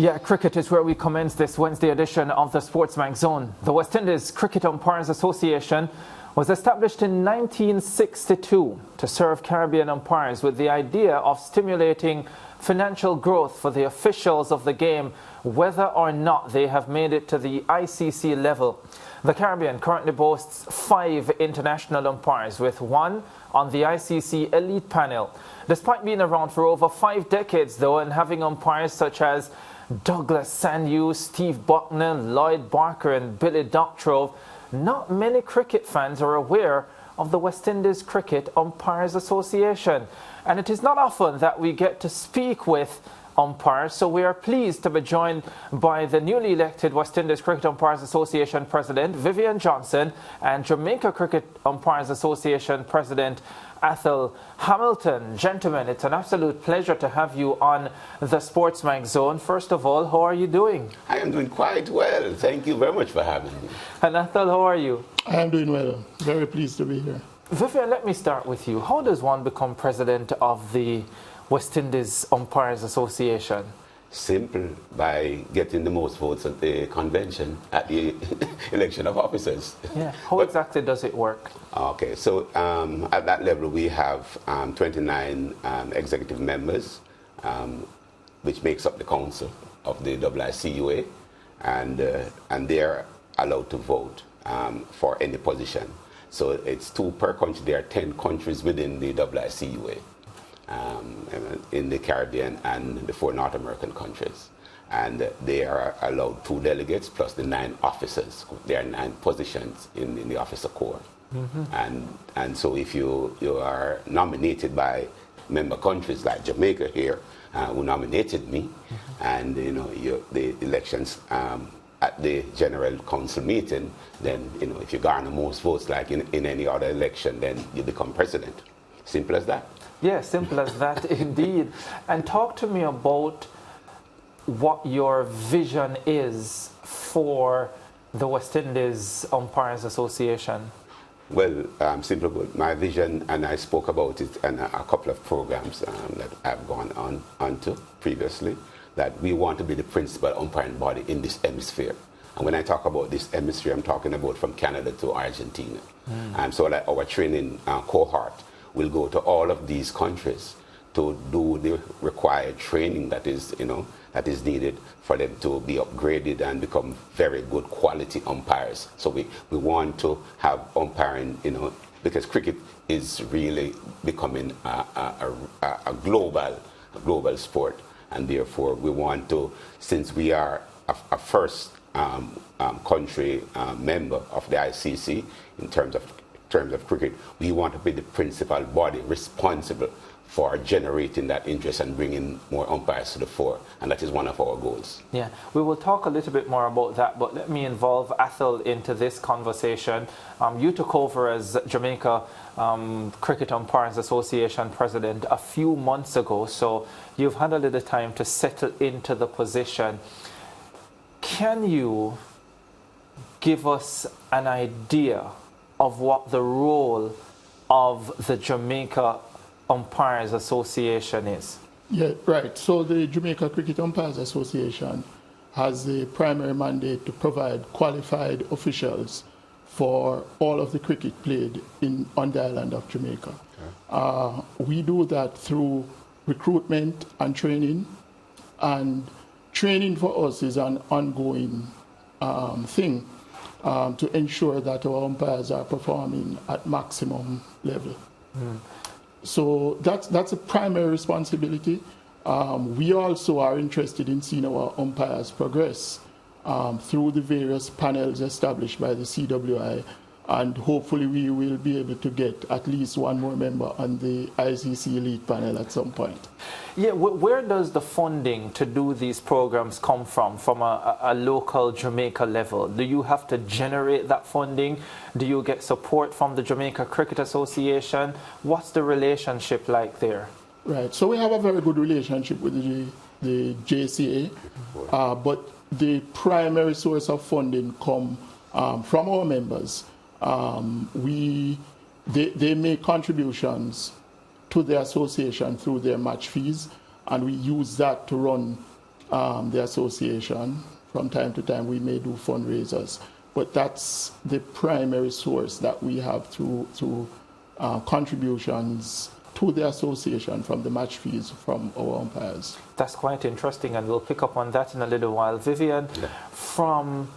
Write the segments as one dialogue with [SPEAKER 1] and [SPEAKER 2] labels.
[SPEAKER 1] Yeah, cricket is where we commence this Wednesday edition of the SportsMax Zone. The West Indies Cricket Umpires Association was established in 1962 to serve Caribbean umpires with the idea of stimulating financial growth for the officials of the game, whether or not they have made it to the ICC level. The Caribbean currently boasts 5 international umpires, with 1 on the ICC elite panel. Despite being around for over 5 decades, though, and having umpires such as Douglas Sanyu, Steve Buckner, Lloyd Barker and Billy Doctrove, not many cricket fans are aware of the West Indies Cricket Umpires Association. And it is not often that we get to speak with umpires, so we are pleased to be joined by the newly elected West Indies Cricket Umpires Association President Vivian Johnson and Jamaica Cricket Umpires Association President Athol Hamilton. Gentlemen, it's an absolute pleasure to have you on the SportsMax Zone. First of all, how are you doing?
[SPEAKER 2] I am doing quite well. Thank you very much for having me.
[SPEAKER 1] And Athol, how are you?
[SPEAKER 3] I am doing well. Very pleased to be here.
[SPEAKER 1] Vivian, let me start with you. How does one become president of the West Indies Umpires Association?
[SPEAKER 2] Simple, by getting the most votes at the convention at the election of officers.
[SPEAKER 1] Yeah. How exactly does it work?
[SPEAKER 2] Okay, so at that level we have 29 executive members, which makes up the council of the WICUA, and they're allowed to vote for any position. So it's 2 per country. There are 10 countries within the WICUA. In the Caribbean and the 4 North American countries. And they are allowed 2 delegates plus the 9 officers. There are 9 positions in the officer corps. Mm-hmm. And so if you are nominated by member countries like Jamaica here, who nominated me, mm-hmm. and the elections at the General Council meeting, then if you garner most votes like in any other election, then you become president. Simple as that.
[SPEAKER 1] Yeah, simple as that indeed. And talk to me about what your vision is for the West Indies Umpires Association.
[SPEAKER 2] Well, simple. My vision, and I spoke about it in a couple of programs that I've gone on to previously, that we want to be the principal umpiring body in this hemisphere. And when I talk about this hemisphere, I'm talking about from Canada to Argentina. And so that our training cohort will go to all of these countries to do the required training that is needed for them to be upgraded and become very good quality umpires. So we want to have umpiring, because cricket is really becoming a global sport, and therefore we want to, since we are a first country member of the ICC in terms of cricket, we want to be the principal body responsible for generating that interest and bringing more umpires to the fore, and that is one of our goals.
[SPEAKER 1] Yeah, we will talk a little bit more about that, but let me involve Athol into this conversation. You took over as Jamaica Cricket Umpires Association President a few months ago, so you've had a little time to settle into the position. Can you give us an idea of what the role of the Jamaica Umpires Association is?
[SPEAKER 3] Yeah, right. So the Jamaica Cricket Umpires Association has the primary mandate to provide qualified officials for all of the cricket played on the island of Jamaica. Okay. We do that through recruitment and training. And training for us is an ongoing thing. To ensure that our umpires are performing at maximum level. So that's a primary responsibility. We also are interested in seeing our umpires progress through the various panels established by the CWI, and hopefully we will be able to get at least 1 more member on the ICC elite panel at some point.
[SPEAKER 1] Yeah, where does the funding to do these programs come from a local Jamaica level? Do you have to generate that funding? Do you get support from the Jamaica Cricket Association? What's the relationship like there?
[SPEAKER 3] Right, so we have a very good relationship with the JCA, but the primary source of funding come from our members. They make contributions to the association through their match fees, and we use that to run the association. From time to time, we may do fundraisers, but that's the primary source that we have through contributions to the association from the match fees from our umpires.
[SPEAKER 1] That's quite interesting, and we'll pick up on that in a little while. Vivian, from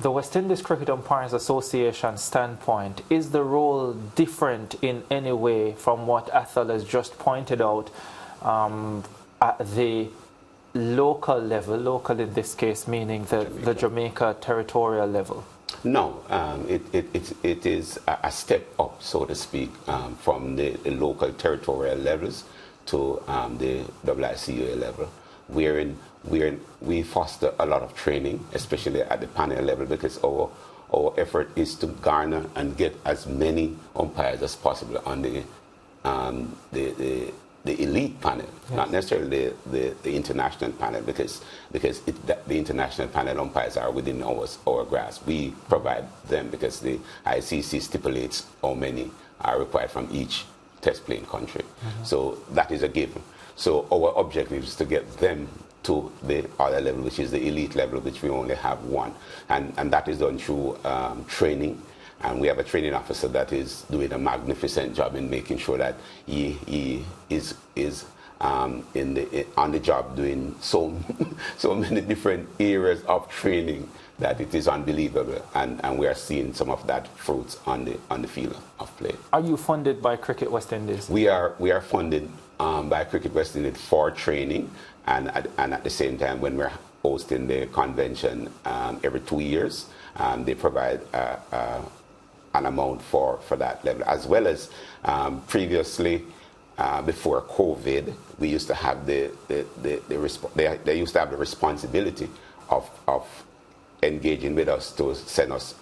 [SPEAKER 1] the West Indies Cricket Umpires Association standpoint, is the role different in any way from what Athol has just pointed out at the local level, local in this case meaning the Jamaica territorial level? No,
[SPEAKER 2] it is a step up, so to speak, from the local territorial levels to the WICUA level. We foster a lot of training, especially at the panel level, because our effort is to garner and get as many umpires as possible on the elite panel, not necessarily the international panel, because the international panel umpires are within our grasp. We provide them because the ICC stipulates how many are required from each test playing country. So that is a given. So our objective is to get them to the other level, which is the elite level, which we only have one. And that is done through training. And we have a training officer that is doing a magnificent job in making sure that he is on the job doing so many different areas of training that it is unbelievable. And we are seeing some of that fruits on the field of play.
[SPEAKER 1] Are you funded by Cricket West Indies?
[SPEAKER 2] We are funded by Cricket West Indies for training, and at the same time, when we're hosting the convention every 2 years, they provide an amount for that level, as well as previously before COVID, we used to have they used to have the responsibility of engaging with us to send us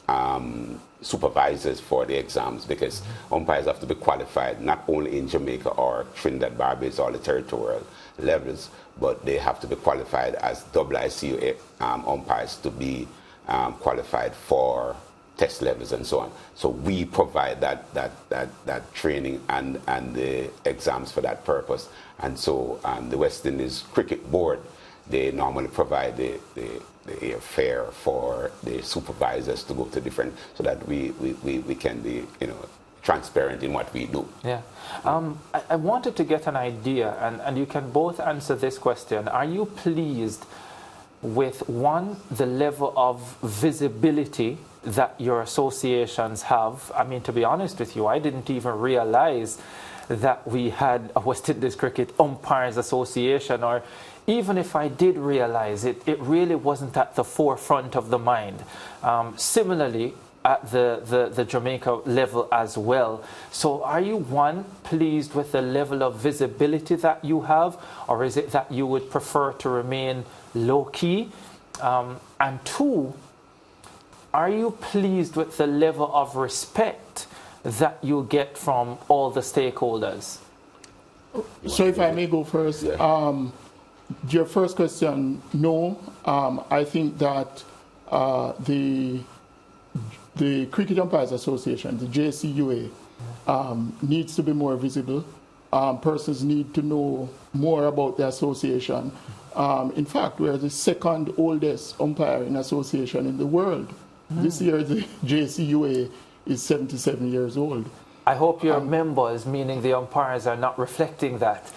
[SPEAKER 2] supervisors for the exams, because umpires have to be qualified not only in Jamaica or Trinidad, Barbados, or the territorial levels, but they have to be qualified as WICUA umpires to be qualified for test levels and so on. So we provide that training and the exams for that purpose. And so the West Indies Cricket Board, they normally provide the airfare for the supervisors to go to different, so that we can be transparent in what we do.
[SPEAKER 1] Yeah. I wanted to get an idea, and you can both answer this question. Are you pleased with, one, the level of visibility that your associations have? I mean, to be honest with you, I didn't even realize that we had a West Indies Cricket Umpires Association, or even if I did realize it, it really wasn't at the forefront of the mind. Similarly, at the Jamaica level as well. So are you, one, pleased with the level of visibility that you have, or is it that you would prefer to remain low-key? And two, are you pleased with the level of respect that you get from all the stakeholders?
[SPEAKER 3] So if I may go first, your first question, no. I think that the Cricket Umpires Association, the JCUA, needs to be more visible. Persons need to know more about the association. In fact, we're the second oldest umpiring association in the world. This year, the JCUA is 77 years old.
[SPEAKER 1] I hope your members, meaning the umpires, are not reflecting that.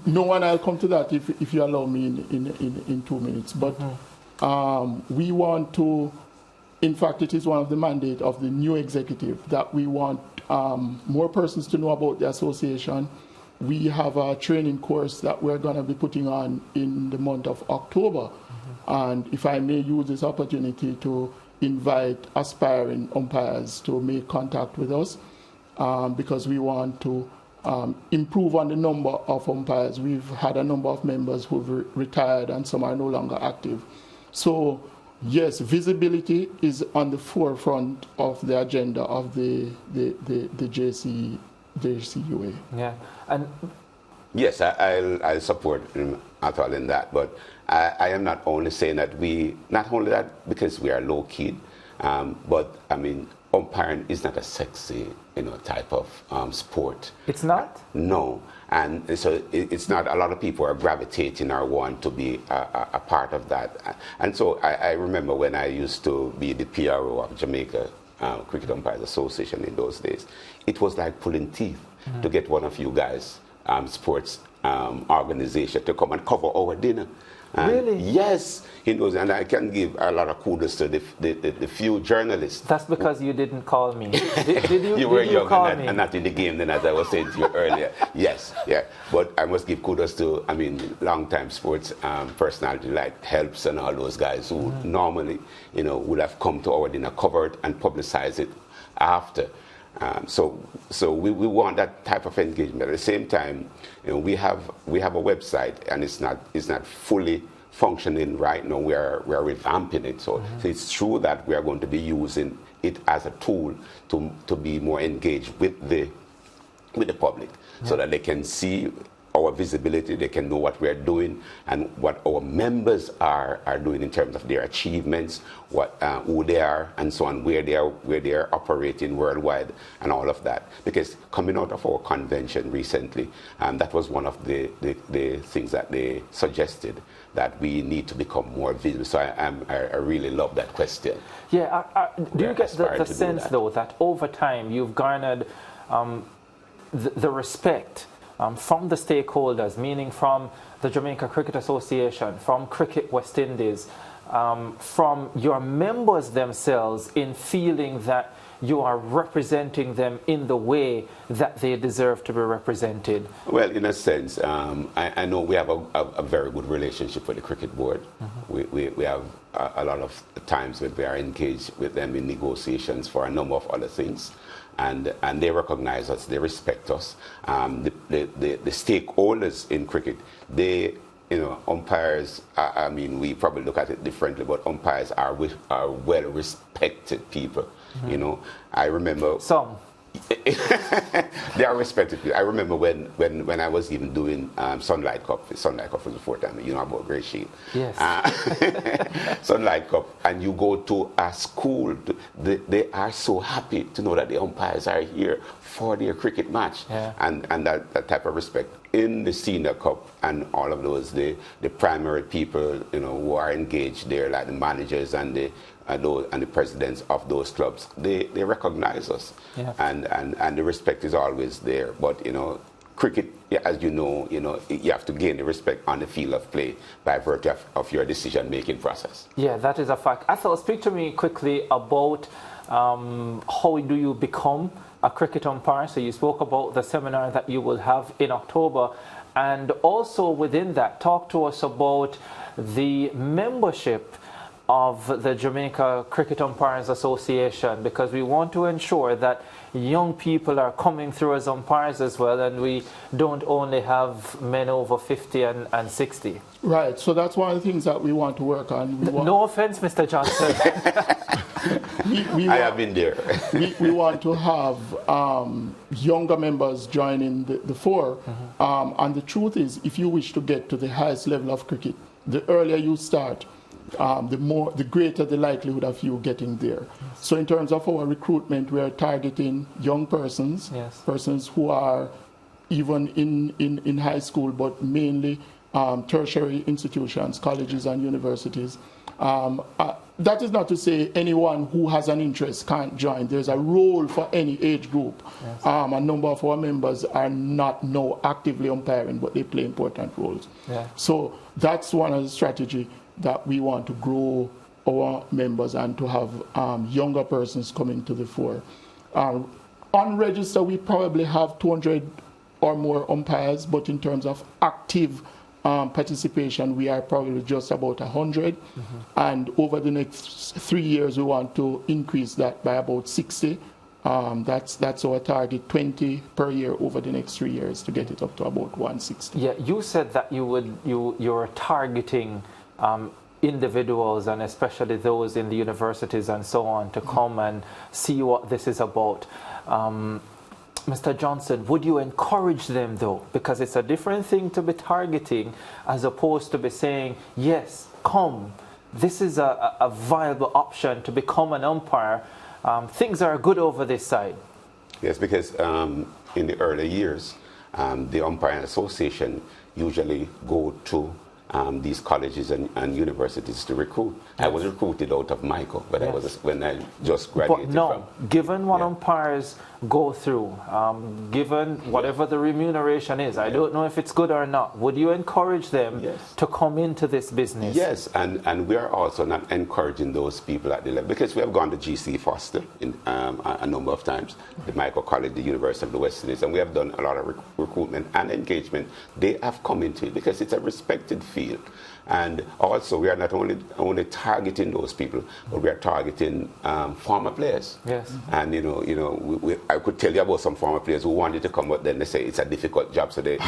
[SPEAKER 3] No, and I'll come to that if you allow me in 2 minutes. But we want to, in fact, it is one of the mandate of the new executive that we want more persons to know about the association. We have a training course that we're going to be putting on in the month of October. And if I may use this opportunity to invite aspiring umpires to make contact with us, because we want to improve on the number of umpires. We've had a number of members who've retired and some are no longer active. So yes, visibility is on the forefront of the agenda of the JCUA.
[SPEAKER 1] Yeah, and
[SPEAKER 2] yes, I'll support Athol in that, but I am not only saying that not only that because we are low key, but I mean, umpiring is not a sexy, type of sport.
[SPEAKER 1] It's not?
[SPEAKER 2] No. And so it's not, a lot of people are gravitating or want to be a part of that. And so I remember when I used to be the PRO of Jamaica Cricket Umpires Association in those days, it was like pulling teeth to get one of you guys, sports organization, to come and cover our dinner. And
[SPEAKER 1] really?
[SPEAKER 2] Yes, and I can give a lot of kudos to the few journalists.
[SPEAKER 1] That's because you didn't call me. Did you?
[SPEAKER 2] You were
[SPEAKER 1] did you
[SPEAKER 2] young
[SPEAKER 1] call
[SPEAKER 2] and
[SPEAKER 1] me?
[SPEAKER 2] not in the game then, as I was saying to you earlier. Yes, yeah. But I must give kudos to, long-time sports personality like Helps and all those guys who normally, would have come to our dinner, covered and publicized it after. So we want that type of engagement. At the same time, we have a website, and it's not fully functioning right now. We are revamping it. So it's true that we are going to be using it as a tool to be more engaged with the public, so that they can see our visibility, they can know what we are doing and what our members are doing in terms of their achievements, who they are, and so on, where they are operating worldwide, and all of that. Because coming out of our convention recently, that was one of the things that they suggested, that we need to become more visible. So I really love that question.
[SPEAKER 1] Yeah, do you get the sense, though, that over time you've garnered the respect from the stakeholders, meaning from the Jamaica Cricket Association, from Cricket West Indies, from your members themselves, in feeling that you are representing them in the way that they deserve to be represented?
[SPEAKER 2] Well, in a sense, I know we have a very good relationship with the cricket board. We have a lot of times when we are engaged with them in negotiations for a number of other things. And they recognize us, they respect us. The stakeholders in cricket, umpires, we probably look at it differently, but umpires are well-respected people. I remember...
[SPEAKER 1] Some.
[SPEAKER 2] They are respected people. I remember when I was even doing Sunlight Cup. Sunlight Cup was the fourth time, about Grey Shield.
[SPEAKER 1] Yes.
[SPEAKER 2] Sunlight Cup, and you go to a school, they are so happy to know that the umpires are here for their cricket match.
[SPEAKER 1] Yeah.
[SPEAKER 2] And that type of respect. In the Senior Cup and all of those, the primary people, who are engaged there, like the managers and the presidents of those clubs, they recognize us. Yeah. And the respect is always there. But cricket, as you know, you have to gain the respect on the field of play by virtue of your decision-making process.
[SPEAKER 1] Yeah, that is a fact. Athel, speak to me quickly about how do you become a cricket umpire. So you spoke about the seminar that you will have in October, and also within that, talk to us about the membership of the Jamaica Cricket Umpires Association, because we want to ensure that young people are coming through as umpires as well, and we don't only have men over 50 and 60.
[SPEAKER 3] Right, so that's one of the things that we want to work on.
[SPEAKER 1] No offense, Mr. Johnson.
[SPEAKER 2] I have been there.
[SPEAKER 3] we want to have younger members joining the four. And the truth is, if you wish to get to the highest level of cricket, the earlier you start, the greater the likelihood of you getting there. Yes. So in terms of our recruitment, we are targeting young persons, yes, persons who are even in high school, but mainly tertiary institutions, colleges and universities. That is not to say anyone who has an interest can't join. There's a role for any age group. Yes. A number of our members are not now actively umpiring, but they play important roles. Yeah. So that's one of the strategies that we want to grow our members and to have younger persons coming to the fore. On register, we probably have 200 or more umpires, but in terms of active participation, we are probably just about 100. And over the next 3 years, we want to increase that by about 60. That's our target, 20 per year over the next 3 years to get it up to about 160.
[SPEAKER 1] Yeah, you said that you're targeting individuals, and especially those in the universities and so on, to come and see what this is about. Mr. Johnson, would you encourage them, though? Because it's a different thing to be targeting as opposed to be saying, yes, come. This is a viable option to become an umpire, things are good over this side.
[SPEAKER 2] Yes, because in the early years, the umpiring association usually go to these colleges and universities to recruit. Yes. I was recruited out of WICUA, but yes. when I just graduated.
[SPEAKER 1] But no, given what umpires go through, given whatever the remuneration is, I don't know if it's good or not, would you encourage them to come into this business?
[SPEAKER 2] Yes, and we are also not encouraging those people at the level, because we have gone to GC Foster in, a number of times, the WICUA College, the University of the West Indies, and we have done a lot of recruitment and engagement. They have come into it because it's a respected field. And also, we are not only targeting those people, but we are targeting former players.
[SPEAKER 1] Yes.
[SPEAKER 2] And I could tell you about some former players who wanted to come, but then they say it's a difficult job, so they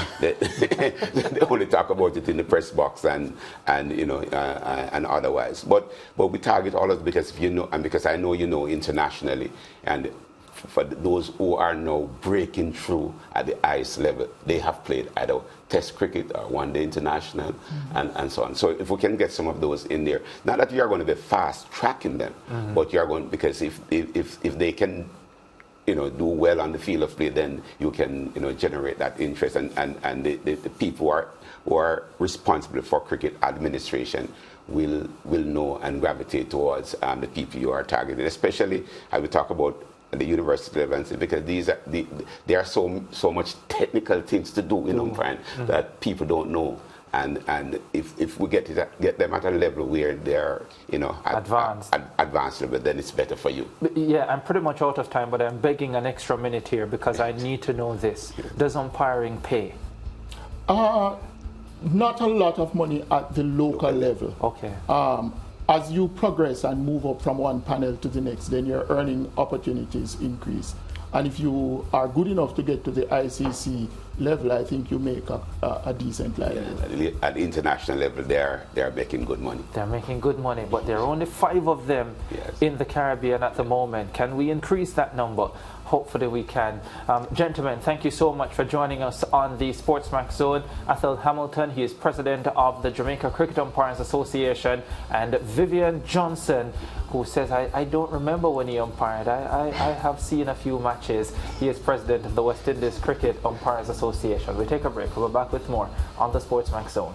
[SPEAKER 2] only talk about it in the press box and otherwise. But we target all of it because because I know internationally, and for those who are now breaking through at the highest level, they have played either Test cricket or one-day international, and so on. So if we can get some of those in there, not that you are going to be fast tracking them, but you are going, because if they can do well on the field of play, then you can generate that interest, and the people who are responsible for cricket administration will know and gravitate towards the people you are targeting. Especially, I will talk about the university level, because there are so much technical things to do in umpiring that people don't know, and if we get them at a level where they're advanced level, then it's better for you.
[SPEAKER 1] Yeah, I'm pretty much out of time, but I'm begging an extra minute here because I need to know this. Does umpiring pay?
[SPEAKER 3] Not a lot of money at the local level.
[SPEAKER 1] Okay.
[SPEAKER 3] As you progress and move up from one panel to the next, then your earning opportunities increase. And if you are good enough to get to the ICC level, I think you make a decent livelihood.
[SPEAKER 2] Yeah, at the international level, they are making good money.
[SPEAKER 1] They're making good money, but there are only 5 of them in the Caribbean at the moment. Can we increase that number? Hopefully we can. Gentlemen, thank you so much for joining us on the SportsMax Zone. Athel Hamilton, he is president of the Jamaica Cricket Umpires Association, and Vivian Johnson, who says, I don't remember when he umpired. I have seen a few matches. He is president of the West Indies Cricket Umpires Association. We take a break. We'll be back with more on the SportsMax Zone.